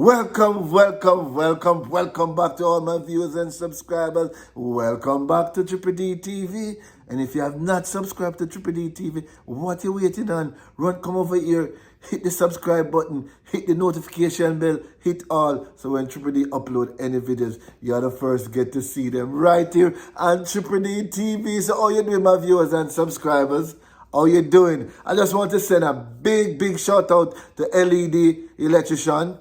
Welcome back to all my viewers and subscribers. Welcome back to Triple D TV. And if you have not subscribed to Triple D TV, what you waiting on? Come over here, hit the subscribe button, hit the notification bell, hit all. So when Triple D upload any videos, you're the first to get to see them right here on Triple D TV. So how you doing, my viewers and subscribers? How you doing? I just want to send a big shout out to LED Electrician.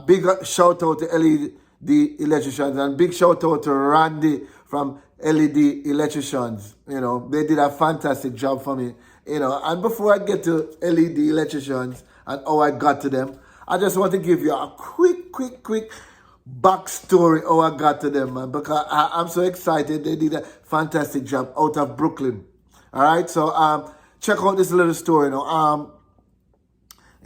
Big shout out to LED Electricians and big shout out to Randy from LED Electricians. You know, they did a fantastic job for me. You know, and before I get to LED Electricians and how I got to them, I just want to give you a quick backstory how I got to them, man, because I'm so excited. They did a fantastic job out of Brooklyn. All right, so check out this little story.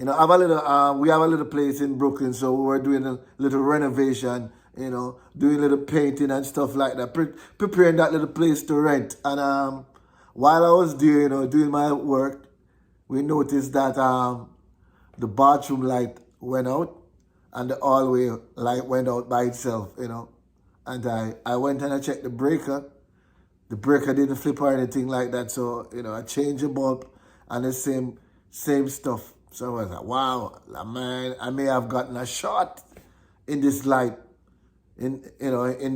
I have a little, we have a little place in Brooklyn, so we're doing a little renovation, doing a little painting and stuff like that, preparing that little place to rent. And while I was there, doing my work, we noticed that the bathroom light went out and the hallway light went out by itself, And I went and I checked the breaker. The breaker didn't flip or anything like that, so, I changed the bulb and the same stuff. So I was like, wow, man, I may have gotten a shot in this light, in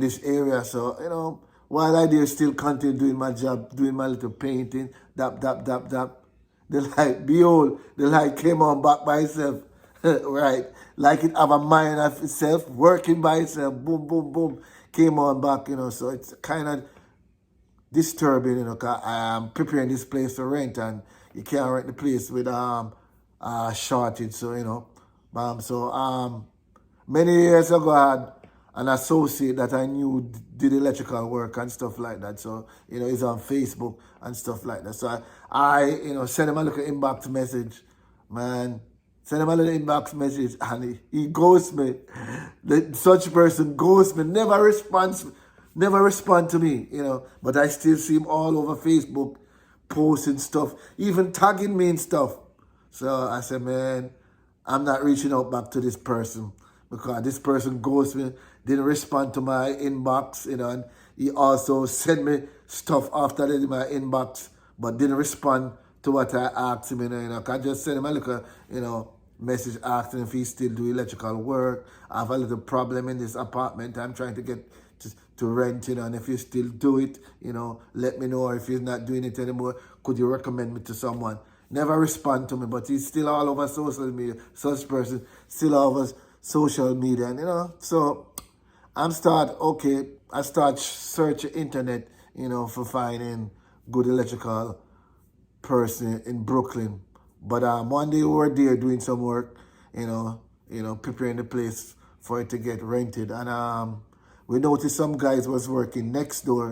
this area. So, while I did still continue doing my job, doing my little painting, dap. The light, behold, the light came on back by itself, right? Like it have a mind of itself, working by itself, boom, came on back, So it's kind of disturbing, cause I am preparing this place to rent and you can't rent the place with shortage, so many years ago I had an associate that I knew did electrical work and stuff like that, so he's on Facebook and stuff like that. So I send him a little inbox message, man. Send him a little inbox message and he ghosts me. Such person ghosts me, never respond to me, but I still see him all over Facebook posting stuff, even tagging me and stuff. So I said, man, I'm not reaching out back to this person because this person ghosted me, didn't respond to my inbox, and he also sent me stuff after that in my inbox, but didn't respond to what I asked him, I just sent him a little, message asking if he still do electrical work. I have a little problem in this apartment I'm trying to get to rent, and if you still do it, let me know, or if you're not doing it anymore, could you recommend me to someone? Never respond to me, but he's still all over social media. Such person still all over social media, and so I start searching internet, for finding good electrical person in Brooklyn. But one day we were there doing some work, preparing the place for it to get rented, and we noticed some guys was working next door,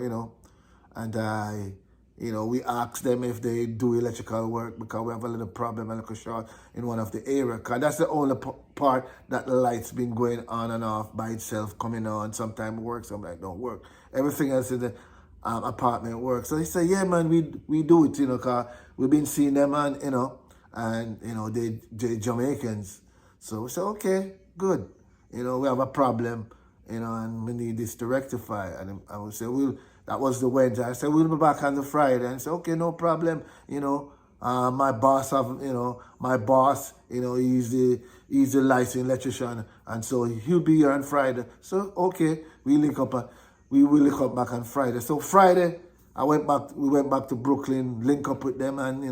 and we asked them if they do electrical work because we have a little problem, a little short in one of the area. Because that's the only part that the light's been going on and off by itself, coming on. Sometimes it works, sometimes it don't work. Everything else in the apartment works. So he said, yeah, man, we do it, because we've been seeing them and, they Jamaicans. So we said, okay, good. We have a problem, and we need this to rectify. And I would say, that was the Wednesday. I said, we'll be back on the Friday. And I said, okay, no problem. My boss he's the licensed electrician. And so he'll be here on Friday. So, okay, we will link up back on Friday. So Friday, we went back to Brooklyn, link up with them. And,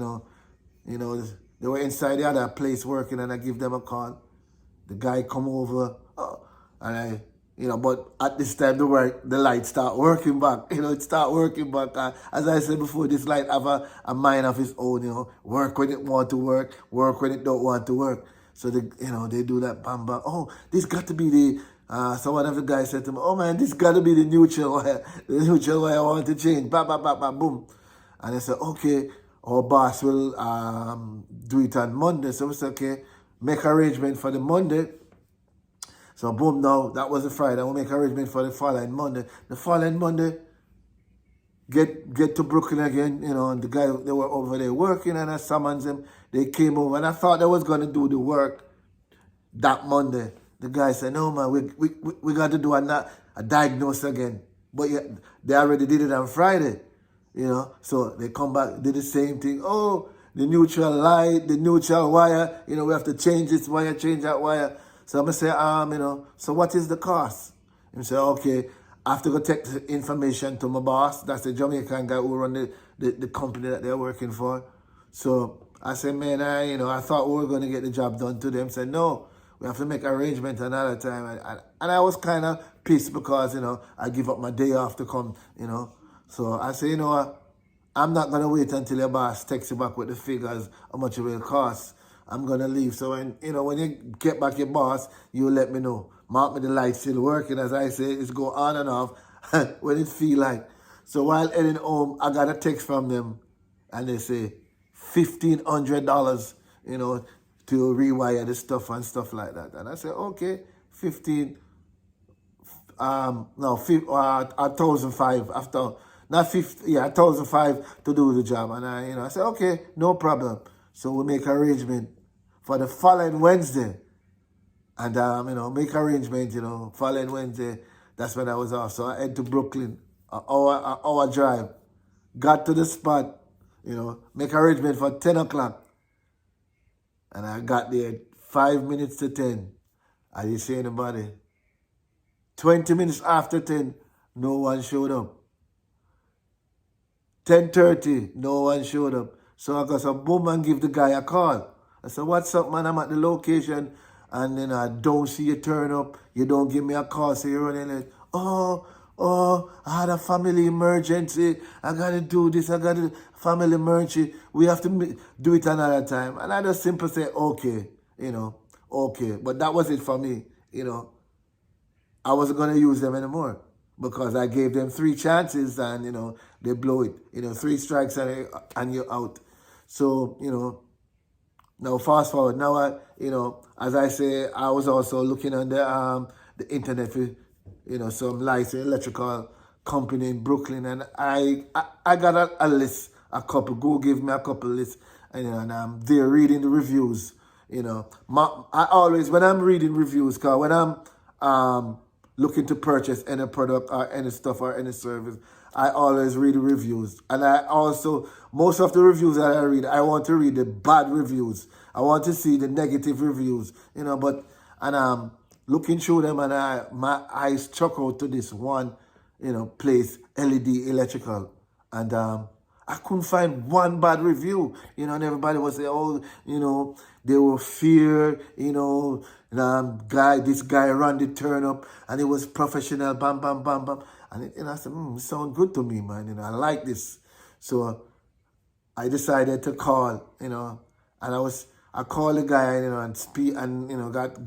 they were inside the other place working, and I give them a call. The guy come over, and but at this time the light start working back. It start working back. As I said before, this light have a mind of its own. Work when it want to work when it don't want to work. So they do that bam. Oh, this got to be the. So one of the guys said to me, oh man, this got to be the neutral wire. The neutral wire I want to change. Boom. And I said, okay, our boss will do it on Monday. So we said, okay, make arrangement for the Monday. So boom, now that was the Friday. We'll make arrangement for the following Monday. The following Monday, get to Brooklyn again, and the guy, they were over there working, and I summoned them. They came over, and I thought they was going to do the work that Monday. The guy said, no, man, we got to do a diagnose again. But yeah, they already did it on Friday, you know. So they come back, did the same thing. Oh, the neutral light, the neutral wire, you know, we have to change this wire, change that wire. So I'm going to say, you know, so what is the cost? And say, okay, I have to go take the information to my boss. That's the Jamaican guy who run the company that they're working for. So I said, man, I thought we were going to get the job done today. He said, no, we have to make arrangements another time. And I was kind of pissed because, you know, I give up my day off to come, you know. So I said, you know what? I'm not going to wait until your boss texts you back with the figures, how much it will cost. I'm going to leave. So, when you get back your boss, you let me know. Mark me the light still working. As I say, it's go on and off when it feel like. So while heading home, I got a text from them. And they say, $1,500, you know, to rewire the stuff and stuff like that. And I said, okay, 1,005 after. Not 50, yeah, 1,005 to do the job. And I said, okay, no problem. So we make arrangement for the following Wednesday. And, make arrangement, following Wednesday. That's when I was off. So I head to Brooklyn, an hour drive. Got to the spot, make arrangement for 10 o'clock. And I got there 5 minutes to 10. I didn't see anybody. 20 minutes after 10, no one showed up. 10:30, no one showed up. So I got some boom and give the guy a call. I said, what's up, man? I'm at the location and then I don't see you turn up. You don't give me a call, so you're running late. Oh, I had a family emergency. I got to do this. I got a family emergency. We have to do it another time. And I just simply say, okay, okay. But that was it for me, I wasn't going to use them anymore. Because I gave them 3 chances and, they blow it. 3 strikes and you're out. So, now fast forward. Now, as I say, I was also looking on the internet for, some licensed electrical company in Brooklyn. And I got a list, a couple. Go give me a couple lists. And I'm there reading the reviews. I always, when I'm reading reviews, because when I'm looking to purchase any product or any stuff or any service, I always read the reviews. And I also, most of the reviews that I read, I want to read the bad reviews. I want to see the negative reviews, and I'm looking through them and my eyes struck out to this one, place, Led Electrical. And I couldn't find one bad review, and everybody was saying, oh, they were feared, this guy ran the turn up and it was professional, bam, bam, bam, bam. And I said, it sounds good to me, man, I like this. So I decided to call, and I called the guy, and speak, and, got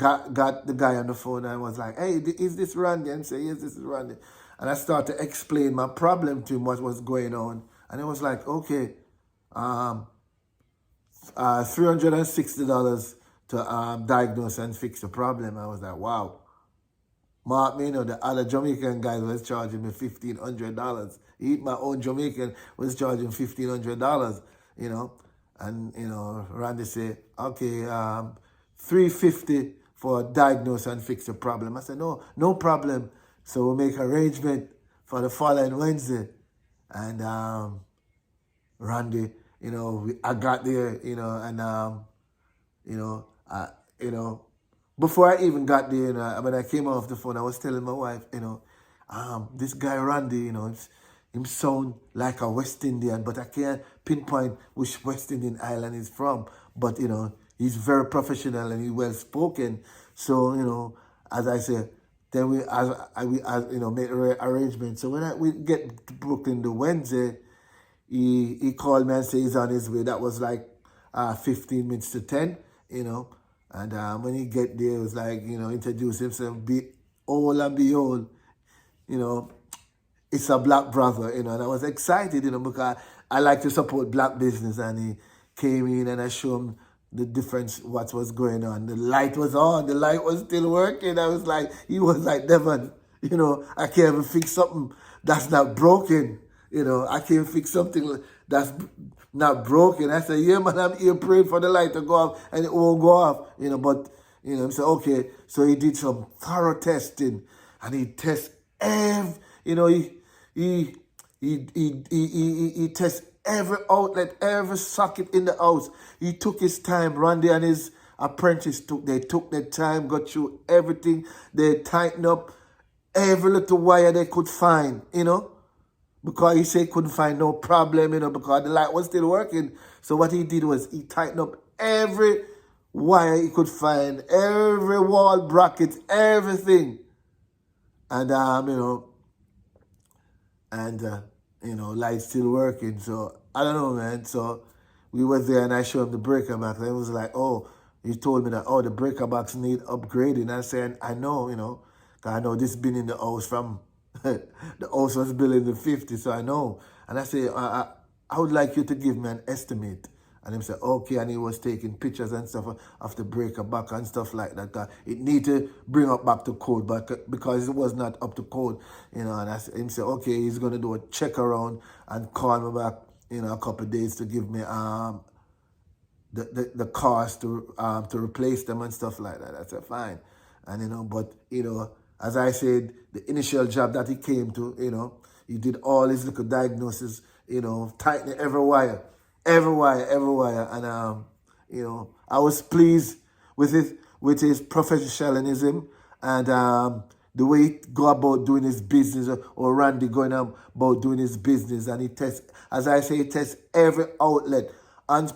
the guy on the phone and was like, hey, is this Randy? And say, yes, this is Randy. And I started to explain my problem to him, what was going on. And it was like, okay, $360 to diagnose and fix the problem. I was like, wow. Mark me, the other Jamaican guy was charging me $1,500. My own Jamaican was charging $1,500, And, Randy said, okay, $350 for diagnose and fix the problem. I said, no problem. So we'll make arrangement for the following Wednesday. And Randy, I got there, and, before I even got there, when I came off the phone, I was telling my wife, this guy Randy, him sound like a West Indian, but I can't pinpoint which West Indian island he's from. But, he's very professional and he's well spoken. So, as I said, then we made arrangements. So when we get to Brooklyn the Wednesday, he called me and said he's on his way. That was like 15 minutes to 10, And when he get there, it was like, introduce himself, and behold, it's a black brother, and I was excited, because I like to support black business. And he came in and I showed him the difference, what was going on. The light was on, the light was still working. I was like, he was like, Devon, I can't even fix something that's not broken. I can't fix something that's not broken. I said, yeah, man, I'm here praying for the light to go off, and it won't go off. But You know, he said, okay. So he did some thorough testing, and he test every, you know, he he test every outlet, every socket in the house. He took his time. Randy and his apprentice took their time, got through everything. They tightened up every little wire they could find, you know, because he said he couldn't find no problem, you know, because the light was still working. So what he did was he tightened up every wire he could find, every wall bracket, everything. And, lights still working. So, I don't know, man. So, we were there and I showed him the breaker box. And it was like, oh, he told me that, oh, the breaker box need upgrading. I said, I know, you know, 'cause I know this been in the house from, the house was built in the 50s, so I know. And I said, I would like you to give me an estimate. And he said, okay, and he was taking pictures and stuff of the breaker back and stuff like that. It need to bring up back to code, but because it was not up to code, you know, and he said, okay, he's going to do a check around and call me back, you know, a couple of days to give me the cost to replace them and stuff like that. I said, fine. And, you know, but, you know, as I said, the initial job that he came to, you know, he did all his little diagnosis, you know, tightening every wire. And, you know, I was pleased with his professionalism and the way he go about doing his business, or Randy going about doing his business. And he tests, as I say, he tests every outlet and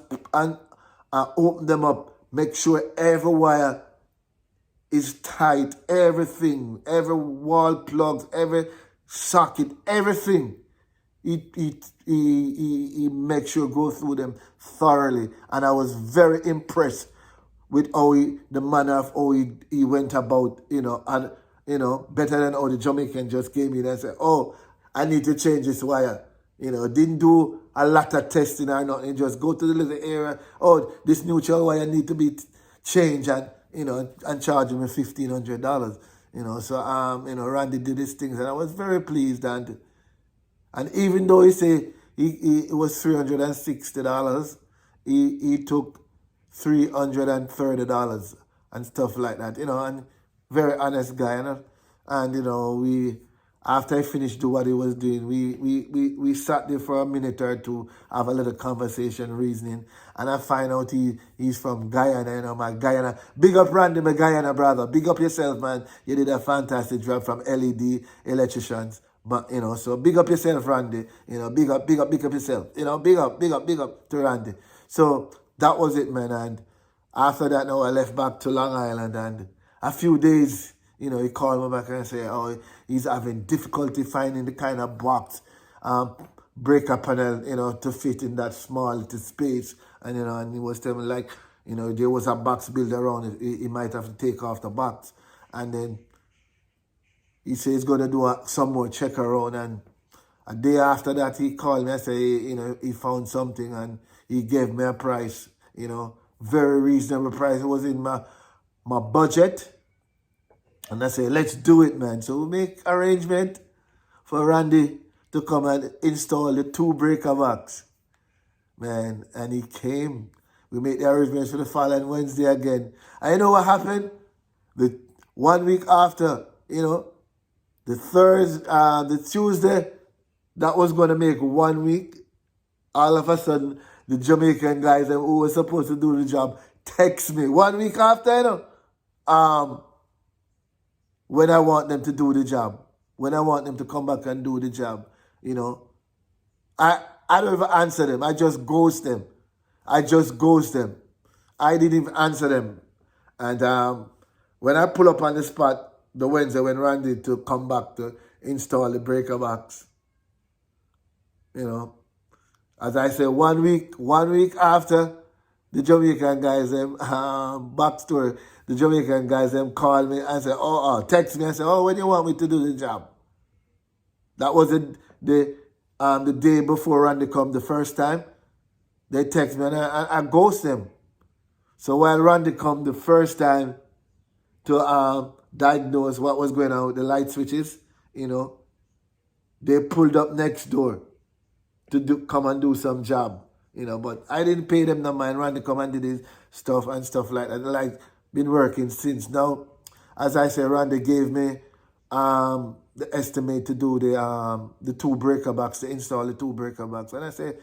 open them up, make sure every wire is tight, everything, every wall plugs, every socket, everything. He makes sure go through them thoroughly. And I was very impressed with the manner of how he went about, you know, and, you know, better than how the Jamaican just came in and said, oh, I need to change this wire. You know, didn't do a lot of testing or nothing, just go to the little area, oh, this neutral wire need to be changed, and, you know, and charge me $1,500. You know, so, you know, Randy did his things and I was very pleased. And even though he said it was $360, he took $330 and stuff like that, you know, and very honest guy, and you know, after I finished doing what he was doing, we sat there for a minute or two, have a little conversation, reasoning, and I find out he's from Guyana, you know, my Guyana. Big up Randy, my Guyana brother. Big up yourself, man. You did a fantastic job from LED Electricians. But, you know, so big up yourself, Randy. You know, big up yourself. You know, big up to Randy. So that was it, man. And after that, now I left back to Long Island, and a few days, you know, he called me back and said, oh, he's having difficulty finding the kind of box, breaker panel, you know, to fit in that small little space. And, you know, and he was telling me, like, you know, there was a box built around it. He might have to take off the box. And then he said he's going to do some more check around, and a day after that he called me and said, you know, he found something, and he gave me a price, you know, very reasonable price. It was in my budget, and I said, let's do it, man. So we make arrangement for Randy to come and install the 2 breaker box, man, and he came. We made the arrangements for the following Wednesday again. And you know what happened? The 1 week after, you know, the Tuesday, that was going to make 1 week. All of a sudden, the Jamaican guys who were supposed to do the job text me 1 week after, you know, when I want them to do the job, when I want them to come back and do the job, you know. I don't even answer them. I just ghost them. I didn't even answer them. And when I pull up on the spot, the Wednesday when Randy to come back to install the breaker box, you know, as I say, 1 week after, the Jamaican guys, backstory, the Jamaican guys, call me and say, text me and say, oh, when you want me to do the job? That was the day before Randy come the first time. They text me and I ghost them. So while Randy come the first time to diagnose what was going on with the light switches, you know, they pulled up next door to come and do some job, you know. But I didn't pay them no mind. Randy come and did his stuff and stuff like that. Like, been working since. Now, as I say, Randy gave me the estimate to do the two breaker box, to install the two breaker box. And I say,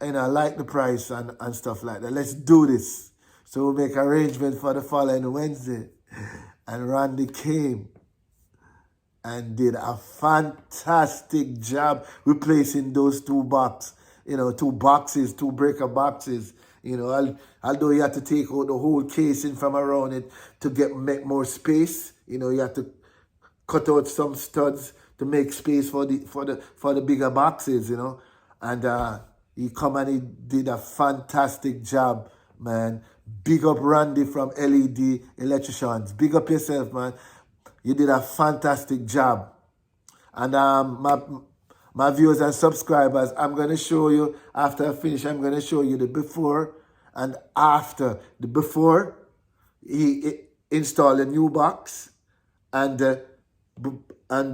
I like the price and stuff like that. Let's do this. So we make arrangement for the following Wednesday. And Randy came and did a fantastic job replacing those two two boxes, two breaker boxes. Although you had to take out the whole casing from around it to make more space. You had to cut out some studs to make space for the bigger boxes. And he come and he did a fantastic job, man. Big up Randy from LED Electricians. Big up yourself, man. You did a fantastic job. And my viewers and subscribers, I'm going to show you, after I finish, I'm going to show you the before and after. The before, he installed a new box, and the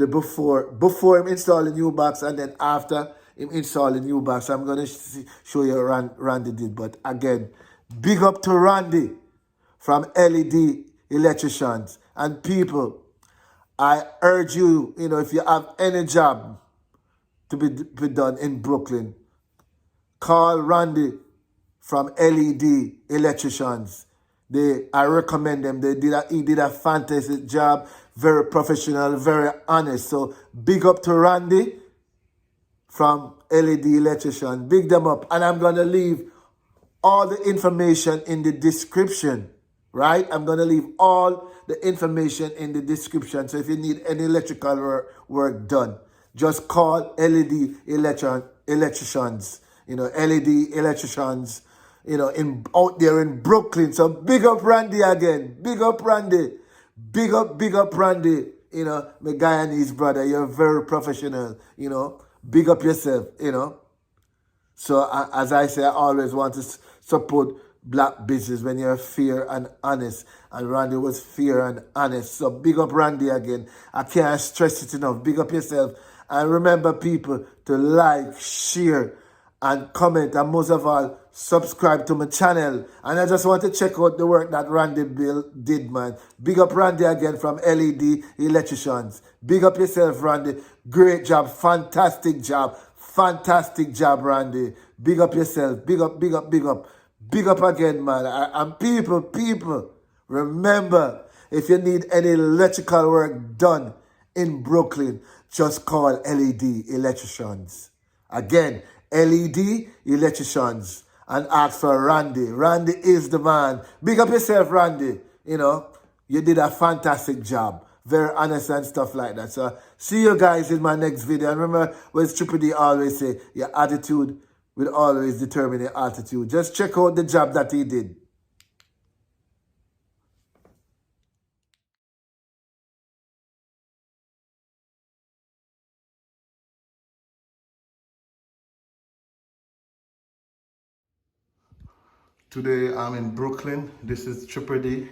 before him install a new box, and then after him install a new box. I'm going to show you what Randy did. But again, big up to Randy from LED Electricians. And people, I urge you, if you have any job to be done in Brooklyn, call Randy from LED Electricians. I recommend them. He did a fantastic job, very professional, very honest. So big up to Randy from LED Electrician. Big them up. And I'm going to leave all the information in the description, right? I'm going to leave all the information in the description. So if you need any electrical work done, just call LED Electricians. LED Electricians, out there in Brooklyn. So big up Randy again. Big up Randy. Big up Randy. My Guyanese brother, you're very professional, Big up yourself, So as I say, I always want to support black business when you're fair and honest. And Randy was fair and honest. So big up Randy again. I can't stress it enough. Big up yourself. And remember, people, to like, share, and comment, and most of all, subscribe to my channel. And I just want to check out the work that Randy did, man. Big up Randy again from LED Electricians. Big up yourself, Randy. Great job. Fantastic job. Fantastic job, Randy. Big up yourself. Big up, big up, big up. Big up again, man. And people, remember, if you need any electrical work done in Brooklyn, just call LED Electricians. Again, LED Electricians, and ask for Randy. Randy is the man. Big up yourself, Randy. You did a fantastic job. Very honest and stuff like that. So, see you guys in my next video. And remember what Triple D always say, your attitude will always determine your altitude. Just check out the job that he did. Today I'm in Brooklyn. This is Triple D.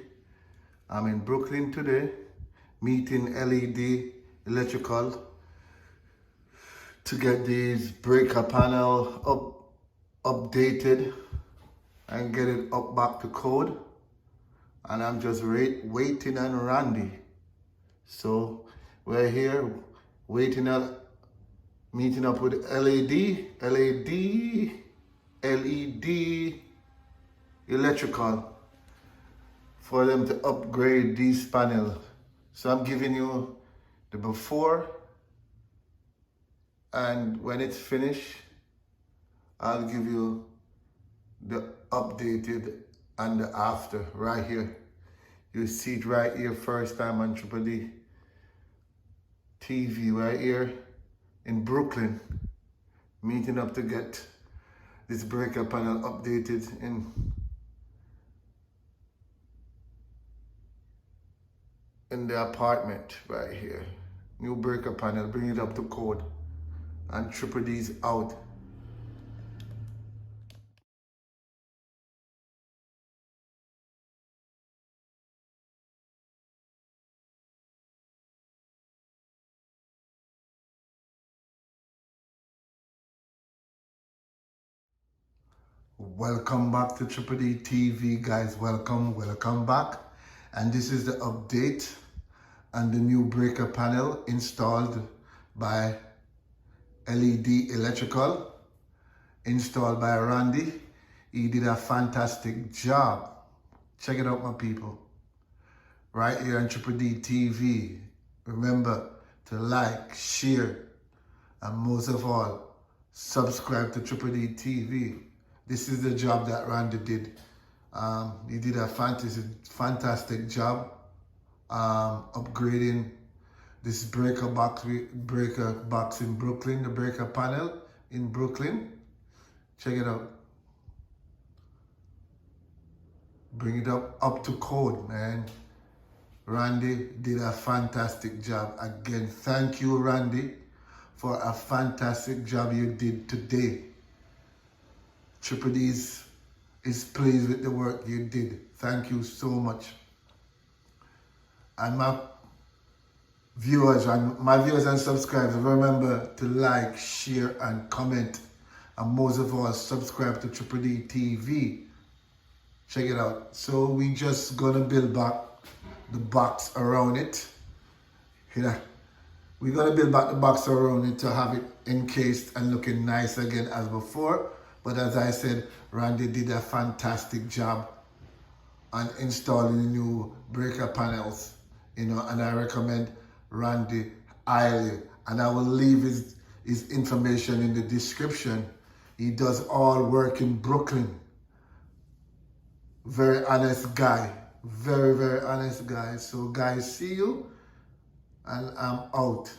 I'm in Brooklyn today, meeting LED Electrical to get these breaker panel updated and get it up back to code. And I'm just waiting on Randy. So we're here waiting on meeting up with LED Electrical for them to upgrade these panels. So I'm giving you the before, and when it's finished, I'll give you the updated and the after right here. You see it right here, first time on Triple D TV, right here in Brooklyn, meeting up to get this breaker panel updated in the apartment right here. New breaker panel, bring it up to code, and Triple D's out. Welcome back to Triple D TV, guys. Welcome back. And this is the update and the new breaker panel installed by Led Electrical, installed by Randy. He did a fantastic job. Check it out, my people. Right here on Triple D TV. Remember to like, share, and most of all, subscribe to Triple D TV. This is the job that Randy did. He did a fantastic job upgrading this breaker box in Brooklyn, the breaker panel in Brooklyn. Check it out. Bring it up to code, man. Randy did a fantastic job. Again, thank you, Randy, for a fantastic job you did today. Triple D is pleased with the work you did. Thank you so much. And my viewers and subscribers, remember to like, share, and comment. And most of all, subscribe to Triple D TV. Check it out. So we just gonna build back the box around it. We're gonna build back the box around it to have it encased and looking nice again as before. But as I said, Randy did a fantastic job on installing the new breaker panels, and I recommend Randy highly. And I will leave his information in the description. He does all work in Brooklyn. Very honest guy. Very, very honest guy. So guys, see you, and I'm out.